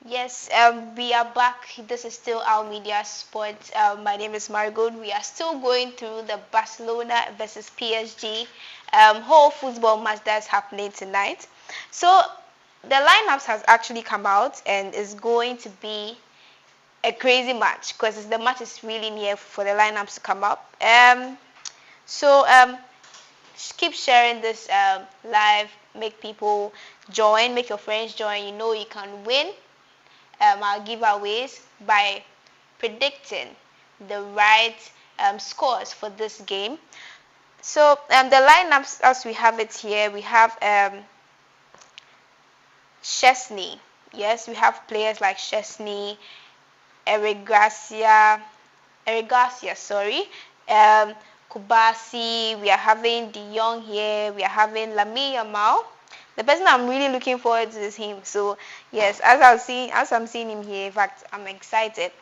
Yes, we are back. This is still our media sport. My name is Margot. We are still going through the Barcelona versus PSG whole football match that's happening tonight. So the lineups has actually come out and is going to be a crazy match because the match is really near for the lineups to come up. So keep sharing this live. Make people join. Make your friends join. You know you can win our giveaways by predicting the right scores for this game. So the lineups as we have it here, we have Chesney. Yes, we have players like Chesney, Eric Garcia, sorry, um, Kubasi. We are having De Jong here. We are having Lamine Yamal. The person I'm really looking forward to is him. So yes, as I'm seeing him here, in fact, I'm excited.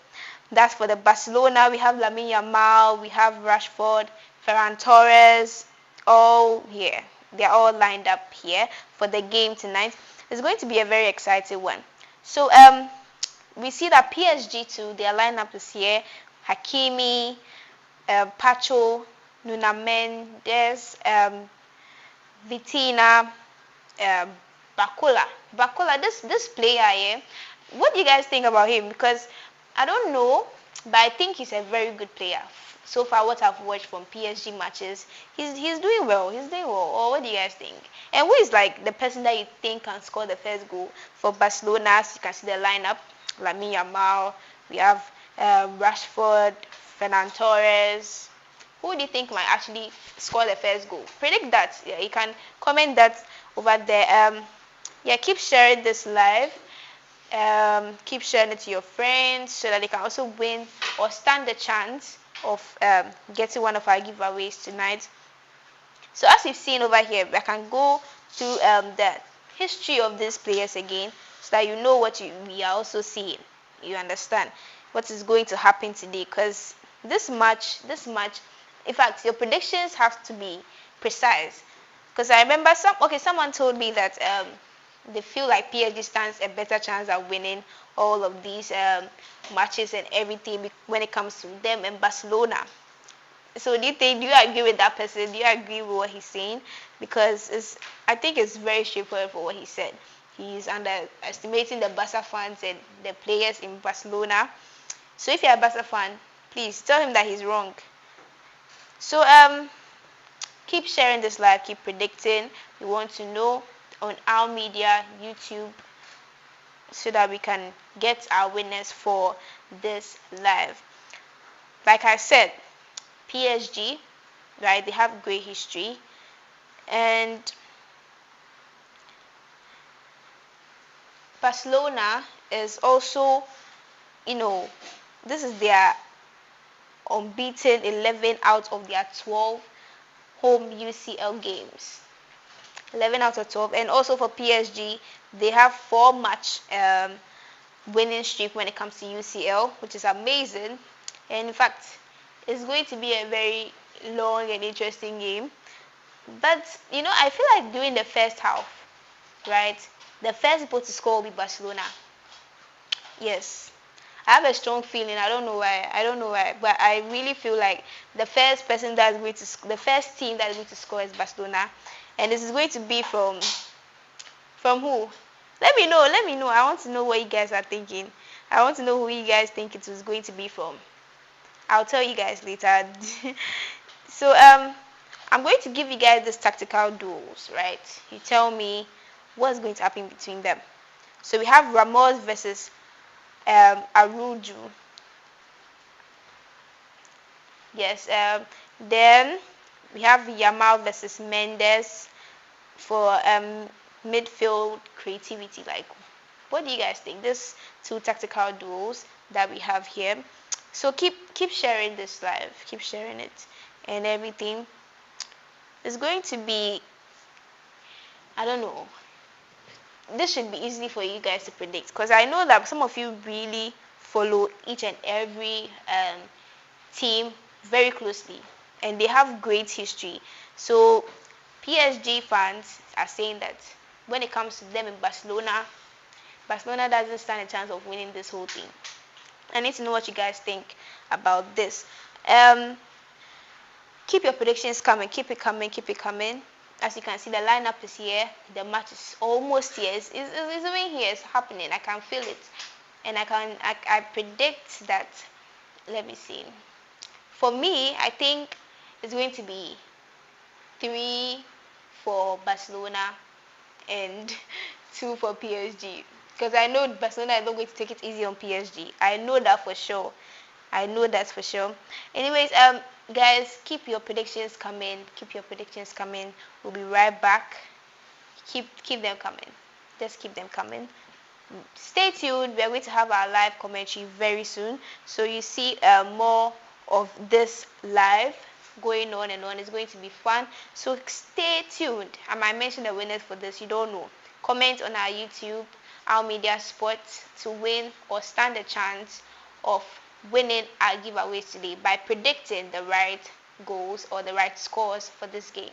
That's for the Barcelona. We have Lamine Yamal. We have Rashford, Ferran Torres, all here. They're all lined up here for the game tonight. It's going to be a very exciting one. So we see that PSG too. Their lineup is here. Hakimi, Pacho, Nuna Mendes, Vitina, um, Bakula. Bakula, this player here, what do you guys think about him? Because I don't know, but I think he's a very good player. So far, what I've watched from PSG matches, he's doing well. He's doing well. Or what do you guys think? And who is like the person that you think can score the first goal for Barcelona? So you can see the lineup: Lamine Yamal. We have Rashford, Ferran Torres. Who do you think might actually score the first goal? Predict that. Yeah, you can comment that over there. Yeah, keep sharing this live. Keep sharing it to your friends so that they can also win or stand the chance of getting one of our giveaways tonight. So as you've seen over here, I can go to the history of these players again so that you know what we are also seeing. You understand what is going to happen today because this match, in fact, your predictions have to be precise. Because I remember someone told me that they feel like PSG stands a better chance at winning all of these matches and everything when it comes to them and Barcelona. So do you agree with that person? Do you agree with what he's saying? Because I think it's very straightforward for what he said. He's underestimating the Barca fans and the players in Barcelona. So if you're a Barca fan, please tell him that he's wrong. So keep sharing this live, keep predicting. We want to know on our media, YouTube, so that we can get our winners for this live. Like I said, PSG, right? They have great history, and Barcelona is also, this is their unbeaten 11 out of their 12 home UCL games. 11 out of 12. And also for PSG, they have 4-match winning streak when it comes to UCL, which is amazing. And in fact, it's going to be a very long and interesting game. But, I feel like during the first half, right, the first people to score will be Barcelona. Yes. I have a strong feeling. I don't know why. But I really feel like the first team that is going to score is Barcelona. And this is going to be from who? Let me know. I want to know what you guys are thinking. I want to know who you guys think it was going to be from. I'll tell you guys later. So I'm going to give you guys these tactical duels, right? You tell me what's going to happen between them. So we have Ramos versus Aruju. Yes. Then we have Yamal versus Mendes for midfield creativity. Like, what do you guys think? These two tactical duels that we have here. So keep sharing this live. Keep sharing it and everything. It's going to be, I don't know. This should be easy for you guys to predict because I know that some of you really follow each and every team very closely and they have great history. So PSG fans are saying that when it comes to them in Barcelona, Barcelona doesn't stand a chance of winning this whole thing. I need to know what you guys think about this. Um, keep your predictions coming. Keep it coming. Keep it coming. As you can see, the lineup is here. The match is almost here. It's even here. It's happening. I can feel it, and I predict that. Let me see. For me, I think it's going to be 3 for Barcelona and 2 for PSG. Because I know Barcelona is not going to take it easy on PSG. I know that for sure. I know that's for sure. Anyways, guys, keep your predictions coming. Keep your predictions coming. We'll be right back. Keep them coming. Just keep them coming. Stay tuned. We are going to have our live commentary very soon. So you see more of this live going on and on. It's going to be fun. So stay tuned. I might mention the winners for this. You don't know. Comment on our YouTube, our media sports to win or stand a chance of winning our giveaways today by predicting the right goals or the right scores for this game.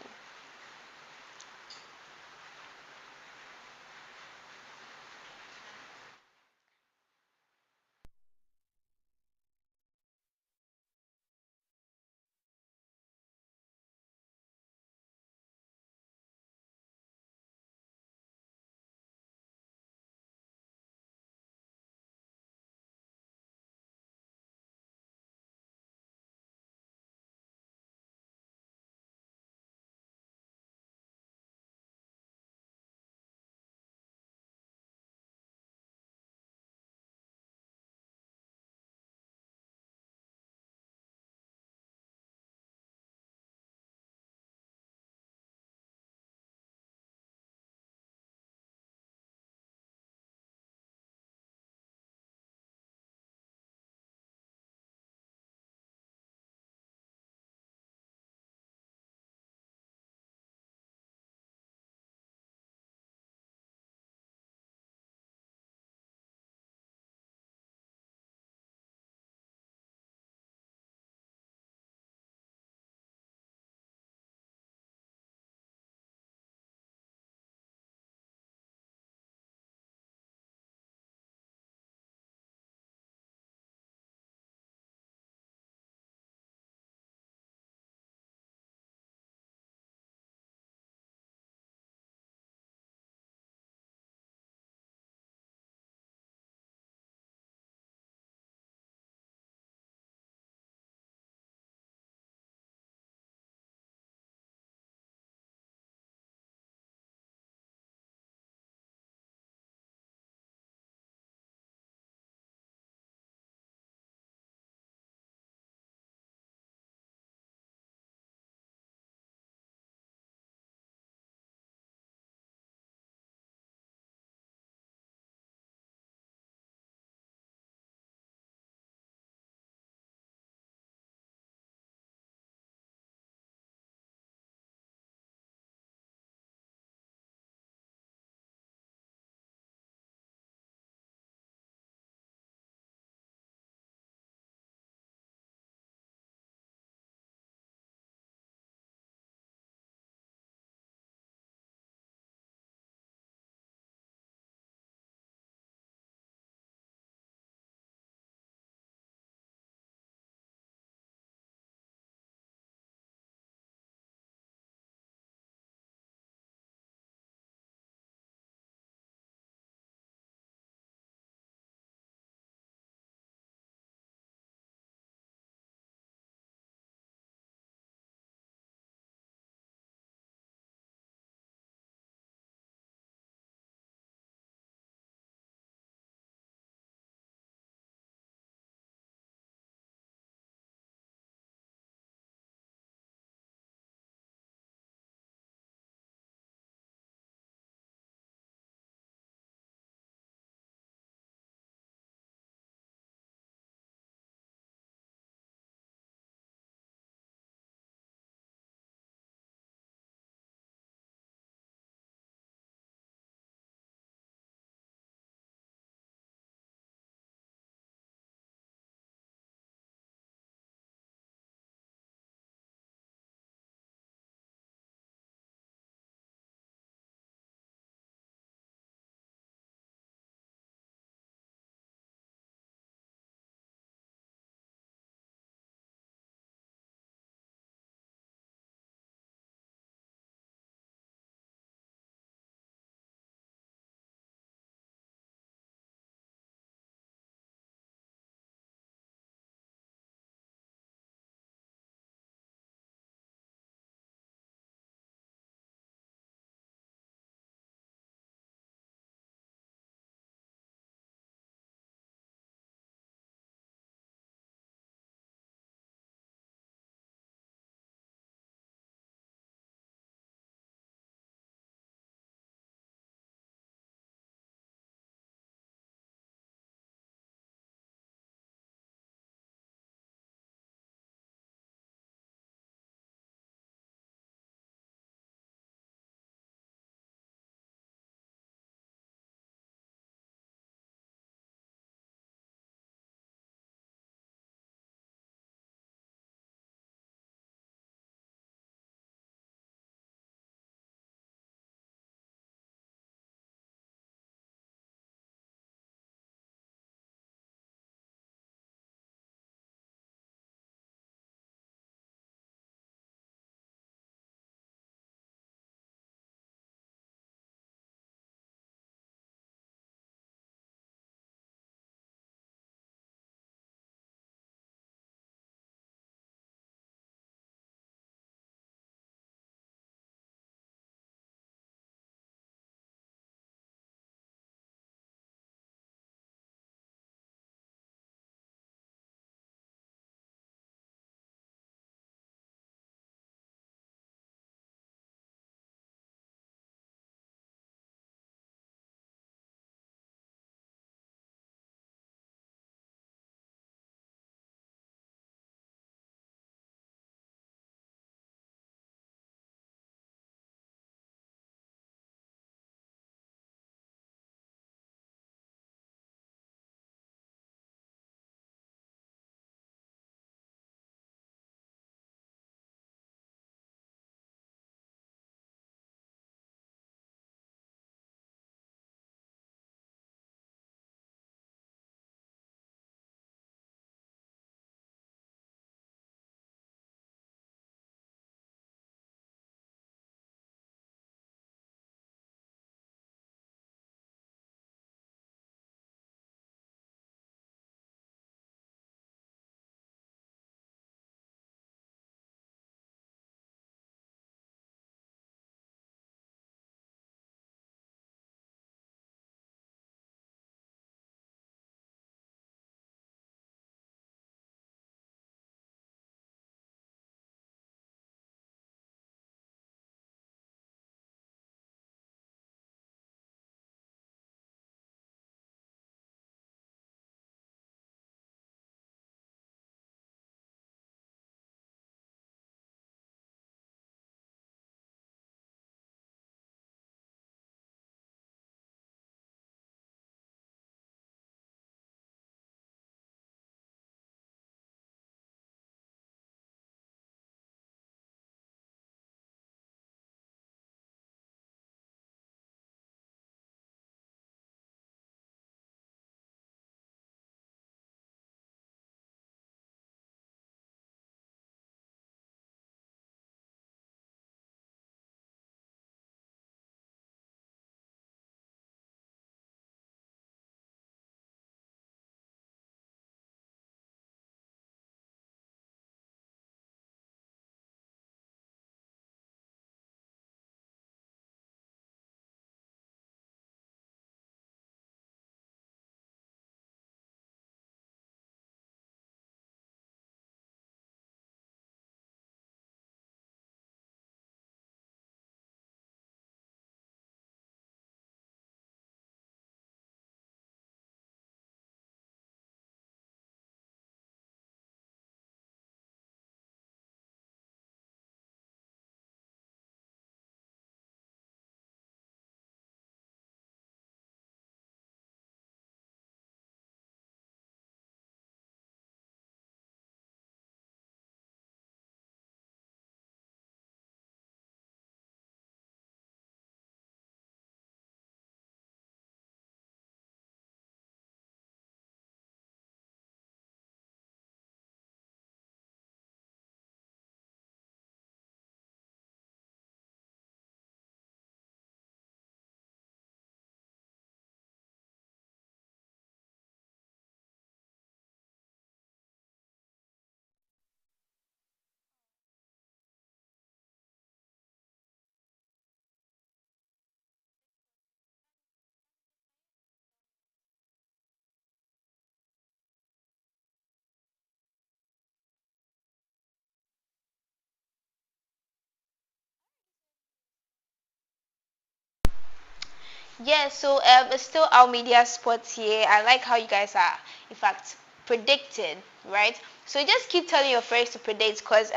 Yeah, so it's still our media sports here. I like how you guys are, in fact, predicting, right? So just keep telling your friends to predict, because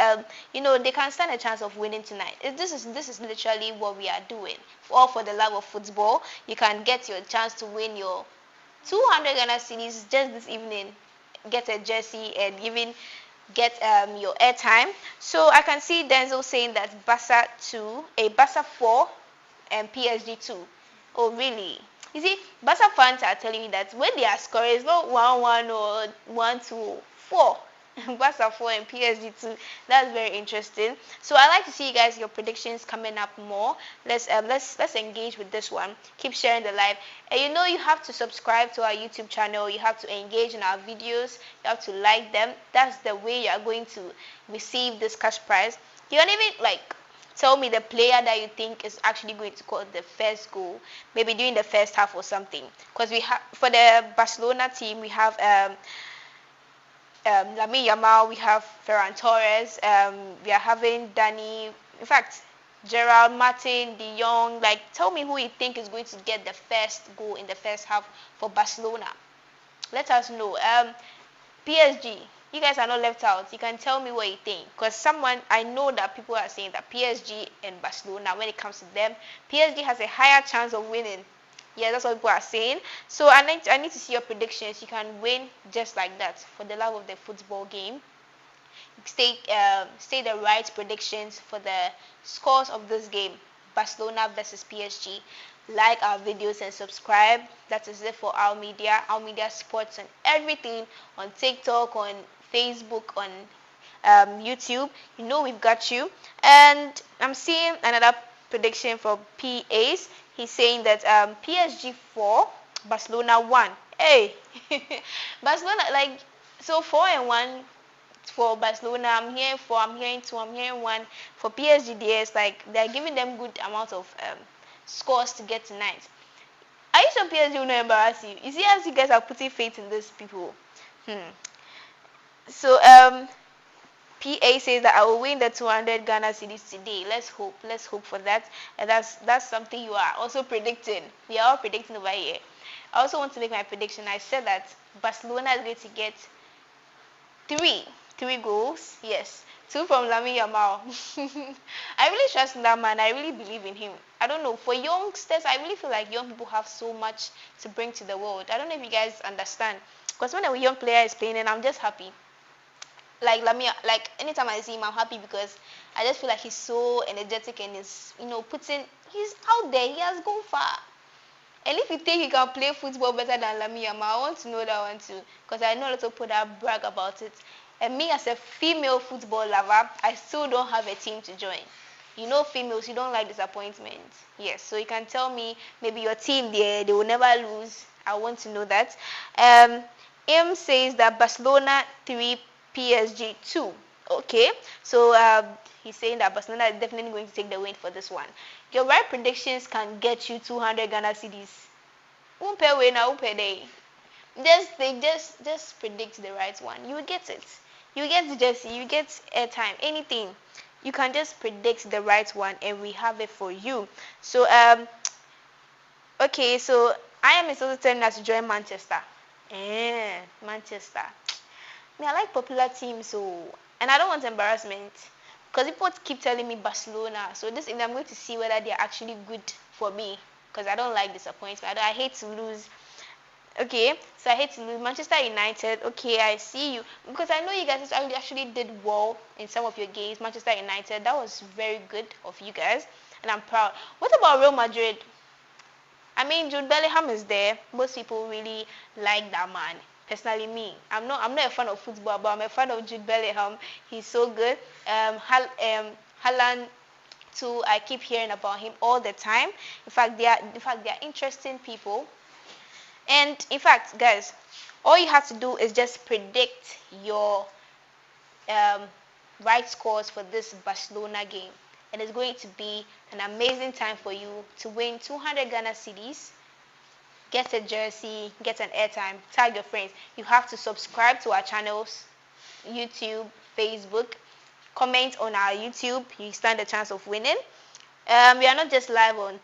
they can stand a chance of winning tonight. This is literally what we are doing, all for the love of football. You can get your chance to win your 200 Ghana cedis just this evening. Get a jersey and even get your airtime. So I can see Denzel saying that Barca 4, and PSG 2. Oh, really? You see, Barca fans are telling me that when they are scoring, it's not 1-1 or 1-2, 4. Barca 4 and PSG 2. That's very interesting. So I like to see you guys your predictions coming up more. Let's engage with this one. Keep sharing the live. And you have to subscribe to our YouTube channel. You have to engage in our videos. You have to like them. That's the way you are going to receive this cash prize. You can even tell me the player that you think is actually going to score the first goal, maybe during the first half or something. Because we have, for the Barcelona team, we have Lamine Yamal, we have Ferran Torres, we are having Danny, in fact, Gerald, Martin, De Jong. Tell me who you think is going to get the first goal in the first half for Barcelona. Let us know. PSG, you guys are not left out. You can tell me what you think, because I know that people are saying that PSG and Barcelona, when it comes to them, PSG has a higher chance of winning. Yeah, that's what people are saying. So I need to see your predictions. You can win just like that, for the love of the football game. Say the right predictions for the scores of this game, Barcelona versus PSG. Like our videos and subscribe. That is it for our media sports, and everything on TikTok, on Facebook, on YouTube. We've got you. And I'm seeing another prediction for PAs. He's saying that PSG 4, Barcelona 1. Hey, Barcelona, so 4-1 for Barcelona. I'm hearing 4, I'm hearing 2, I'm hearing 1. For PSG, it's they're giving them good amount of scores to get tonight. Are you sure PSG will not embarrass you? You see, as you guys are putting faith in these people. So PA says that I will win the 200 Ghana cedis today. Let's hope for that. And that's something you are also predicting. We are all predicting over here. I also want to make my prediction. I said that Barcelona is going to get three goals. Yes, 2 from Lamine Yamal. I really trust in that man. I really believe in him. I don't know, for youngsters, I really feel like young people have so much to bring to the world. I don't know if you guys understand, because when a young player is playing, and I'm just happy. Lamine, anytime I see him, I'm happy, because I just feel like he's so energetic, and he's he's out there. He has gone far. And if you think he can play football better than Lamine Yamal, I want to know that one too, because I know a lot of people that brag about it. And me, as a female football lover, I still don't have a team to join. Females, you don't like disappointment. Yes, so you can tell me maybe your team they will never lose. I want to know that. M says that Barcelona 3, PSG 2. Okay, so he's saying that Barcelona is definitely going to take the win for this one. Your right predictions can get you 200 Ghana cedis. Umpe win, umpe day. Just predict the right one. You will get it. You get the jersey, you get airtime, anything. You can just predict the right one, and we have it for you. So okay, so I am also telling us to join Manchester. Manchester. I like popular teams, and I don't want embarrassment, because people keep telling me Barcelona. So this evening I'm going to see whether they are actually good for me, because I don't like disappointment. I hate to lose. Okay, so I hate to lose. Manchester United. Okay, I see you, because I know you guys actually did well in some of your games. Manchester United, that was very good of you guys, and I'm proud. What about Real Madrid? I mean, Jude Bellingham is there. Most people really like that man. Personally, me, I'm not a fan of football, but I'm a fan of Jude Bellingham. He's so good. Haaland too. I keep hearing about him all the time. In fact, they are interesting people. And in fact, guys, all you have to do is just predict your right scores for this Barcelona game. And it's going to be an amazing time for you to win 200 Ghana cedis, get a jersey, get an airtime, tag your friends. You have to subscribe to our channels, YouTube, Facebook, comment on our YouTube. You stand a chance of winning. We are not just live on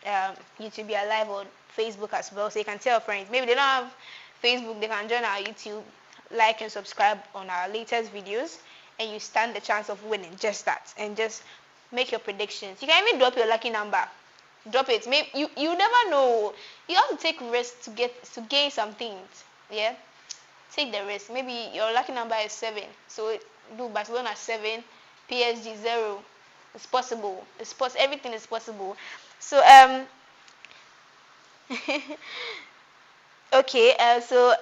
YouTube. We are live on Facebook as well, so you can tell your friends. Maybe they don't have Facebook, they can join our YouTube, like and subscribe on our latest videos, and you stand the chance of winning. Just that, and just make your predictions. You can even drop your lucky number. Drop it. Maybe you never know. You have to take risks to gain some things. Yeah, take the risk. Maybe your lucky number is 7, so do Barcelona 7, PSG 0. It's possible. Everything is possible. So okay. So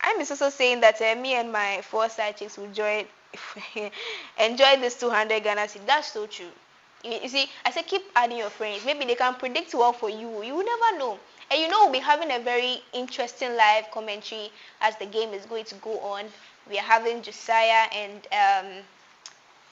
I'm also saying that me and my 4 side chicks will join, enjoy this 200 Ghana cedi. That's so true. You see, I said keep adding your friends. Maybe they can predict well for you. You will never know. And we'll be having a very interesting live commentary as the game is going to go on. We are having Josiah and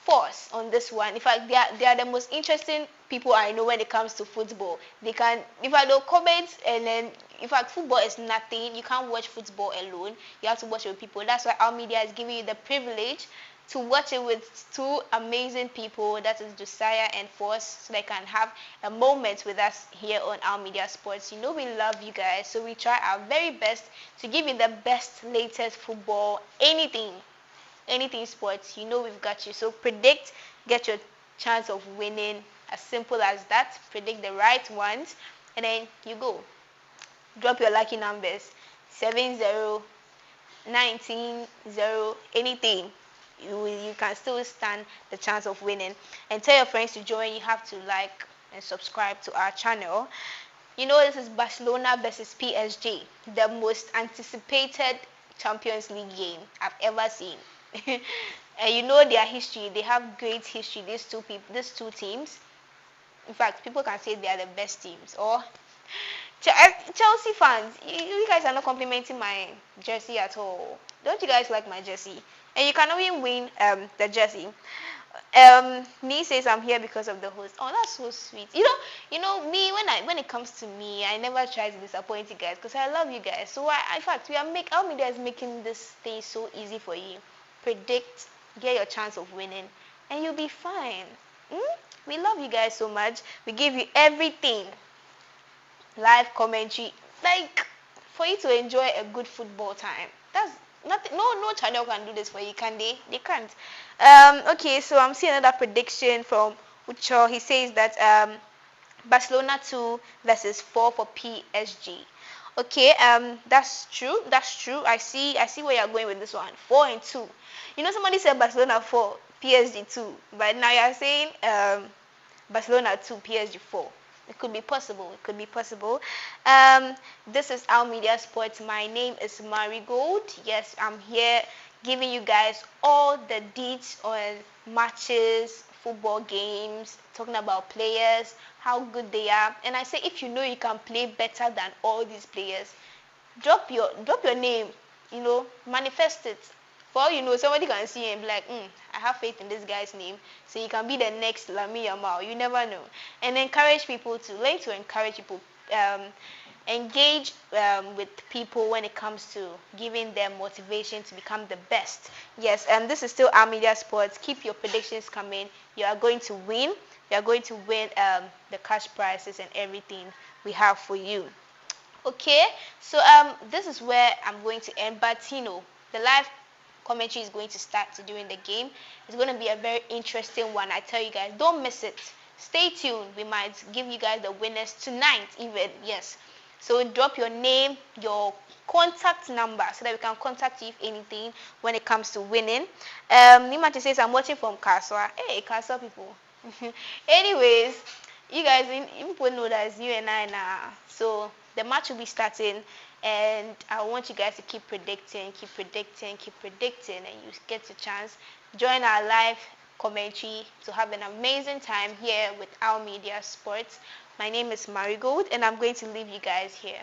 Force on this one. In fact, they are the most interesting people I know when it comes to football. They can, in fact, they'll comment, and then, in fact, football is nothing. You can't watch football alone. You have to watch it with people. That's why our media is giving you the privilege to watch it with 2 amazing people. That is Josiah and Force, so they can have a moment with us here on our media sports. We love you guys, so we try our very best to give you the best, latest football, anything sports. We've got you. So predict, get your chance of winning. As simple as that. Predict the right ones, and then you go. Drop your lucky numbers. 7-0, 19-0, anything. You can still stand the chance of winning. And tell your friends to join. You have to like and subscribe to our channel. This is Barcelona versus PSG, the most anticipated Champions League game I've ever seen. And their history. They have great history. These two teams. In fact, people can say they are the best teams. Or Chelsea fans, you guys are not complimenting my jersey at all. Don't you guys like my jersey? And you can even win the jersey. Nee says I'm here because of the host. Oh, that's so sweet. Me, when it comes to me, I never try to disappoint you guys because I love you guys. So in fact, our media is making this thing so easy for you. Predict, get your chance of winning, and you'll be fine. We love you guys so much. We give you everything, live commentary, like for you to enjoy a good football time. That's nothing. No channel can do this for you, can they? They can't. Okay, so I'm seeing another prediction from Ucho. He says that Barcelona 2 versus 4 for PSG. Okay, that's true. That's true. I see where you're going with this one. 4 and 2. Somebody said Barcelona 4, PSG 2, but now you're saying Barcelona 2, PSG 4. It could be possible. It could be possible. This is our media sports. My name is Marigold. Yes, I'm here giving you guys all the deets on matches, football games, talking about players, how good they are. And I say, if you can play better than all these players, drop your name. Manifest it. For all somebody can see and be like, I have faith in this guy's name, so you can be the next Lamine Yamal. You never know. And encourage people to learn to encourage people, engage with people when it comes to giving them motivation to become the best. Yes, this is still our media sports. Keep your predictions coming. You are going to win. You are going to win the cash prizes and everything we have for you. Okay, so this is where I'm going to end. But the live commentary is going to start during the game. It's going to be a very interesting one. I tell you guys, don't miss it. Stay tuned. We might give you guys the winners tonight even. Yes. So drop your name, your contact number, so that we can contact you if anything when it comes to winning. Nimati says I'm watching from Kaswa. Hey, Kaswa people. Anyways, you guys, you people know that it's you and I now. So the match will be starting, and I want you guys to keep predicting, and you get your chance. Join our live commentary to have an amazing time here with our media sports. My name is Marigold, and I'm going to leave you guys here.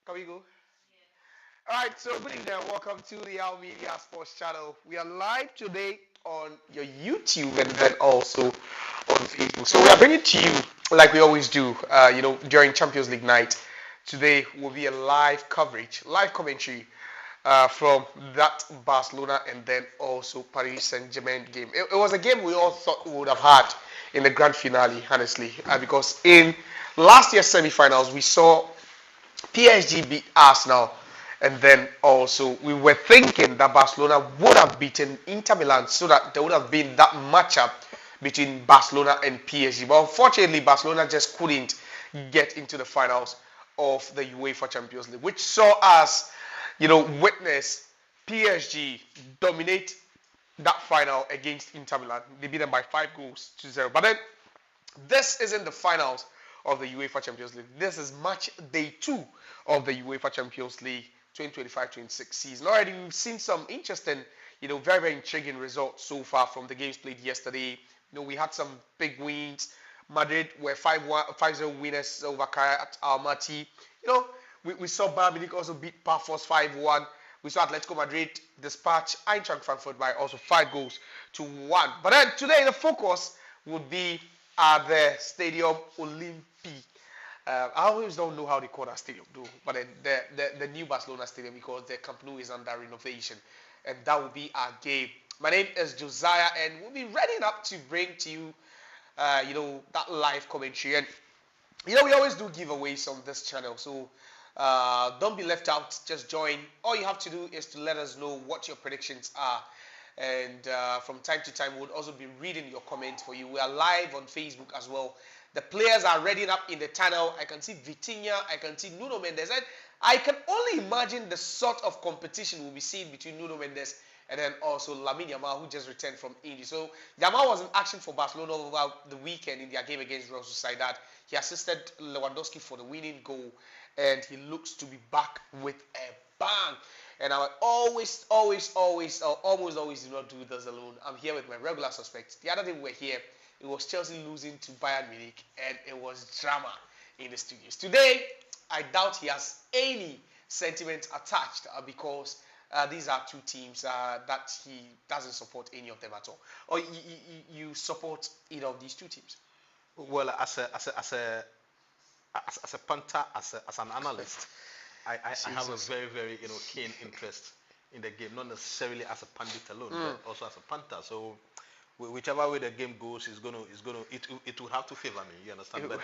Can we go? Alright, so good evening and welcome to the Al Media Sports Channel. We are live today on your YouTube and then also on Facebook. So we are bringing to you, like we always do, during Champions League night. Today will be a live coverage, live commentary from that Barcelona and then also Paris Saint-Germain game. It was a game we all thought we would have had in the grand finale, honestly, because in last year's semi-finals we saw PSG beat Arsenal, and then also we were thinking that Barcelona would have beaten Inter Milan so that there would have been that matchup between Barcelona and PSG. But unfortunately, Barcelona just couldn't get into the finals of the UEFA Champions League, which saw us, witness PSG dominate that final against Inter Milan. They beat them by 5-0. But then this isn't the finals of the UEFA Champions League. This is match day 2 of the UEFA Champions League 2025-26 season. Already we've seen some interesting, very, very intriguing results so far from the games played yesterday. We had some big wins. Madrid were 5-0 winners over Kayat Almaty. We saw Bayern Munich also beat Pafos 5-1. We saw Atletico Madrid dispatch Eintracht Frankfurt by also 5-1. But then today the focus would be at the Stadium Olympique. I always don't know how they call that stadium, though. But the new Barcelona stadium, because the Camp Nou is under renovation, and that will be our game. My name is Josiah, and we'll be ready up to bring to you, that live commentary. And we always do giveaways on this channel, so don't be left out. Just join. All you have to do is to let us know what your predictions are. And from time to time, we'll also be reading your comments for you. We are live on Facebook as well. The players are ready up in the tunnel. I can see Vitinha, I can see Nuno Mendes. And I can only imagine the sort of competition we'll be seeing between Nuno Mendes and then also Lamine Yamal, who just returned from injury. So Yamal was in action for Barcelona over the weekend in their game against Real Sociedad. He assisted Lewandowski for the winning goal, and he looks to be back with a bang. And I almost always do not do this alone. I'm here with my regular suspects. The other day we were here, it was Chelsea losing to Bayern Munich, and it was drama in the studios. Today, I doubt he has any sentiment attached because these are two teams that he doesn't support any of them at all. Or you support either of these two teams? Well, as a punter, as an analyst, I have a very, very keen interest in the game, not necessarily as a pundit alone, but also as a punter. So whichever way the game goes it will have to favor me. You understand? But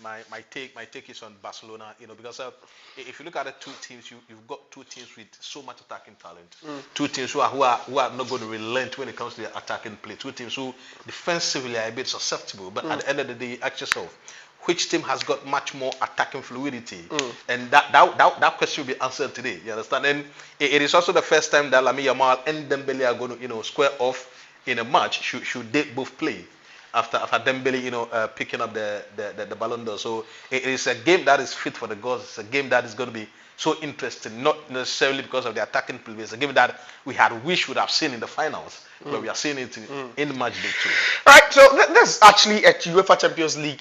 my take is on Barcelona. Because if you look at the two teams, you've got two teams with so much attacking talent. Two teams who are not going to relent when it comes to the attacking play. Two teams who defensively are a bit susceptible, but at the end of the day, ask yourself, which team has got much more attacking fluidity? And that question will be answered today. You understand? And it is also the first time that Lamine Yamal and Dembele are going to square off in a match. Should they both play after Dembele picking up the Ballon d'Or? So it is a game that is fit for the gods. It's a game that is going to be so interesting, not necessarily because of the attacking play. It's a game that we had wished would have seen in the finals, but we are seeing it in match day 2. All right, so that's actually a UEFA Champions League,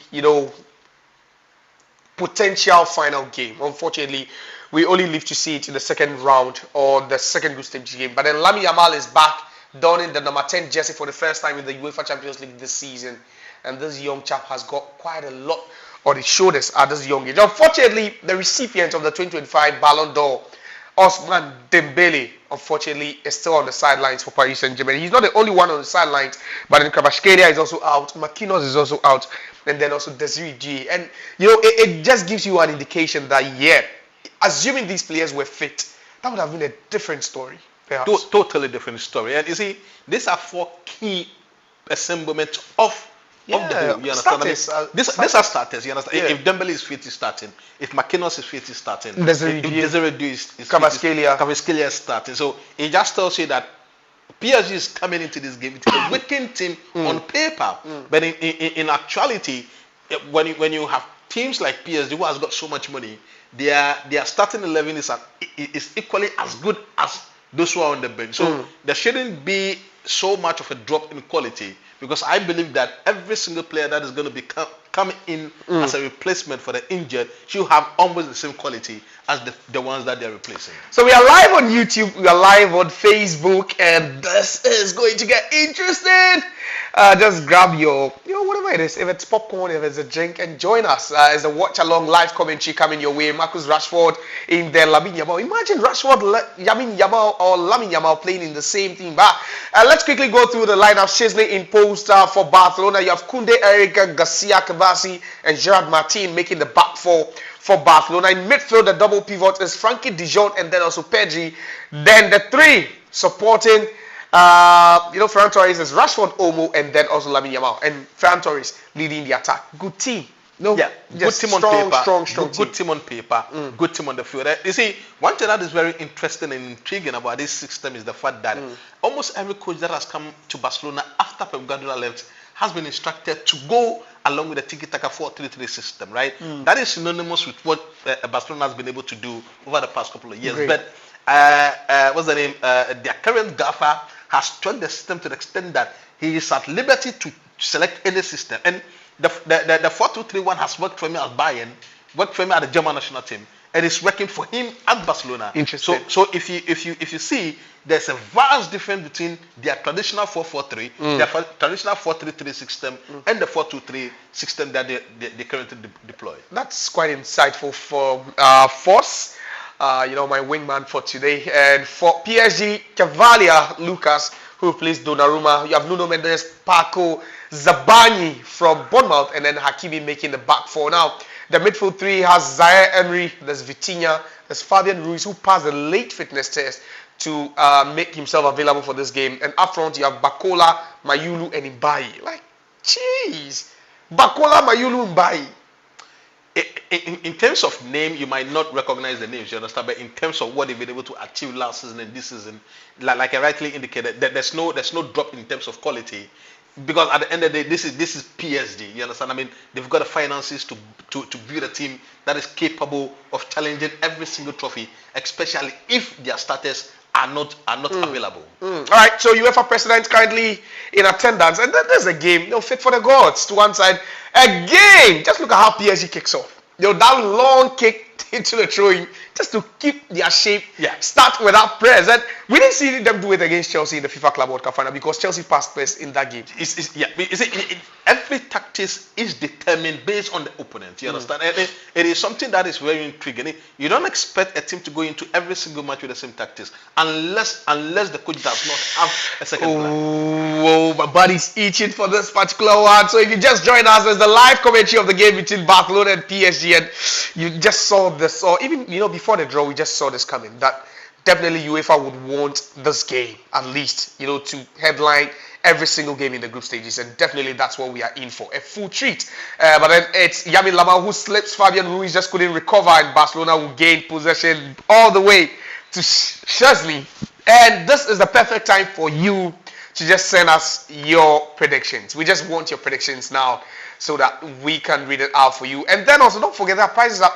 potential final game. Unfortunately, we only live to see it in the second round or the second group stage game. But then Lamine Yamal is back, donning the number 10 jersey for the first time in the UEFA Champions League this season. And this young chap has got quite a lot on his shoulders at this young age. Unfortunately, the recipient of the 2025 Ballon d'Or, Ousmane Dembele, unfortunately, is still on the sidelines for Paris Saint-Germain. He's not the only one on the sidelines, but then Kvaratskhelia is also out, Marquinhos is also out, and then also Desiree G. And, it just gives you an indication that, assuming these players were fit, that would have been a different story. Totally different story. And you see, these are 4 key assemblements of the whole. You understand? These are starters. You understand? Yeah. If Dembele is fit, he's starting. If Marquinhos is fit, he's starting. If Desiree is Kvaratskhelia is starting. So it just tells you that PSG is coming into this game. It's a weakened team on paper, but in actuality, when you have teams like PSG who has got so much money, their starting 11 is equally as good as those who are on the bench. So there shouldn't be so much of a drop in quality, because I believe that every single player that is going to be come in as a replacement for the injured should have almost the same quality as the ones that they're replacing. So we are live on YouTube, we are live on Facebook, and this is going to get interesting. Just grab your, whatever it is, if it's popcorn, if it's a drink, and join us as a watch along live commentary coming your way. Marcus Rashford in there, Lamine Yamal. Imagine Rashford, Lamine Yamal, or Lamine Yamal playing in the same team. But let's quickly go through the lineup. Shisley in post for Barcelona. You have Koundé, Eric, Garcia, Kavasi, and Gerard Martin making the back four for Barcelona. In midfield, the double pivot is Frankie de Jong and then also PSG. Then the three supporting, Ferran Torres is Rashford, Olmo, and then also Lamine Yamal. And Ferran Torres leading the attack. Good team. Yeah, good team on paper. Strong good team on paper. Good team on the field. You see, one thing that is very interesting and intriguing about this system is the fact that almost every coach that has come to Barcelona after Pep Guardiola left has been instructed to go along with the tiki-taka 4-3-3 system, right? That is synonymous with what Barcelona has been able to do over the past couple of years. Great. But what's the name? Their current gaffer has tweaked the system to the extent that he is at liberty to select any system. And the 4-2-3-1 has worked for me at Bayern, worked for me at the German national team, and it's working for him at Barcelona. Interesting. So if you see, there's a vast difference between their traditional 4-4-3, their traditional 4-3-3 system, and the 4-2-3 system that they currently deploy. That's quite insightful for Force, my wingman for today. And for PSG, Cavalier, Lucas, who replaced Donnarumma. You have Nuno Mendes, Paco, Zabani from Bournemouth, and then Hakimi making the back four. Now, the midfield three has Zaire Emery, there's Vitinha, there's Fabian Ruiz, who passed the late fitness test to make himself available for this game. And up front, you have Bakola, Mayulu, and Mbaye. Like, jeez. Bakola, Mayulu, Mbaye. In terms of name, you might not recognize the names, you understand? But in terms of what they've been able to achieve last season and this season, like I rightly indicated, there's no drop in terms of quality. Because at the end of the day, this is PSG. You understand? I mean, they've got the finances to build a team that is capable of challenging every single trophy, especially if their starters are not available. All right. So UEFA president currently in attendance, and then there's a game. Fit for the gods to one side. Again, just look at how PSG kicks off. That long kick into the throwing just to keep their shape. Start without press. And we didn't see them do it against Chelsea in the FIFA Club World Cup final because Chelsea passed first in that game. Every tactics is determined based on the opponent. You understand? And it is something that is very intriguing. You don't expect a team to go into every single match with the same tactics unless the coach does not have a second plan. Whoa, my body's itching for this particular one. So if you just join us, there's the live commentary of the game between Barcelona and PSG, and you just saw this, or even before the draw, we just saw this coming. That definitely UEFA would want this game at least, to headline every single game in the group stages, and definitely that's what we are in for, a full treat. But then it's Lamine Yamal who slips. Fabian Ruiz just couldn't recover, and Barcelona will gain possession all the way to Shisley. And this is the perfect time for you to just send us your predictions. We just want your predictions now so that we can read it out for you. And then also don't forget that prizes are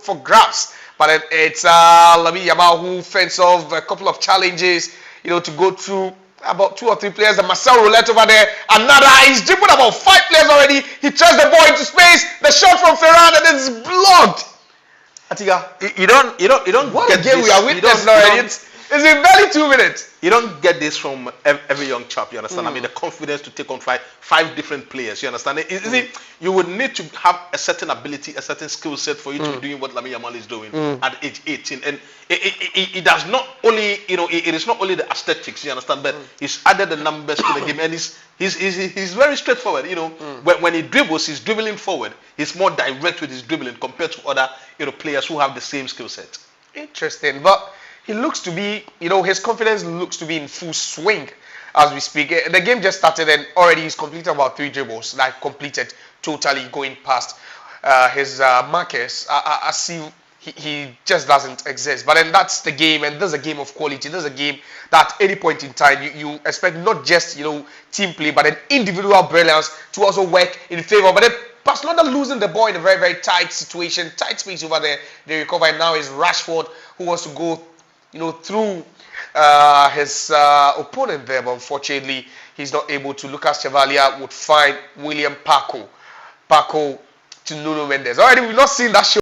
for grabs. But then it's Lamine Yamal who fends off a couple of challenges, to go through about 2 or 3 players. And Marcel Roulette over there, he's dribbled about 5 players already. He throws the ball into space. The shot from Ferran, and it's blocked. Atiga, you don't what get a game this. we are witnessing already. It's been barely 2 minutes. You don't get this from every young chap, you understand? I mean, the confidence to take on five different players, you understand? You would need to have a certain ability, a certain skill set for you to be doing what Lamine Yamal is doing at age 18. And it does not only, it is not only the aesthetics, you understand? But he's added the numbers to the game, and he's very straightforward. When he dribbles, he's dribbling forward. He's more direct with his dribbling compared to other players who have the same skill set. Interesting, but he looks to be, his confidence looks to be in full swing as we speak. The game just started and already he's completed about 3 dribbles, completed totally going past his markers. I see he just doesn't exist. But then that's the game, and there's a game of quality. There's a game that at any point in time you expect not just team play, but an individual brilliance to also work in favor. But then Barcelona losing the ball in a very, very tight situation, tight space over there. They recover, and now it's Rashford who wants to go through his opponent there, but unfortunately he's not able to. Lucas Chevalier would find William Paco Paco to Nuno Mendes. Already, we've not seen that show.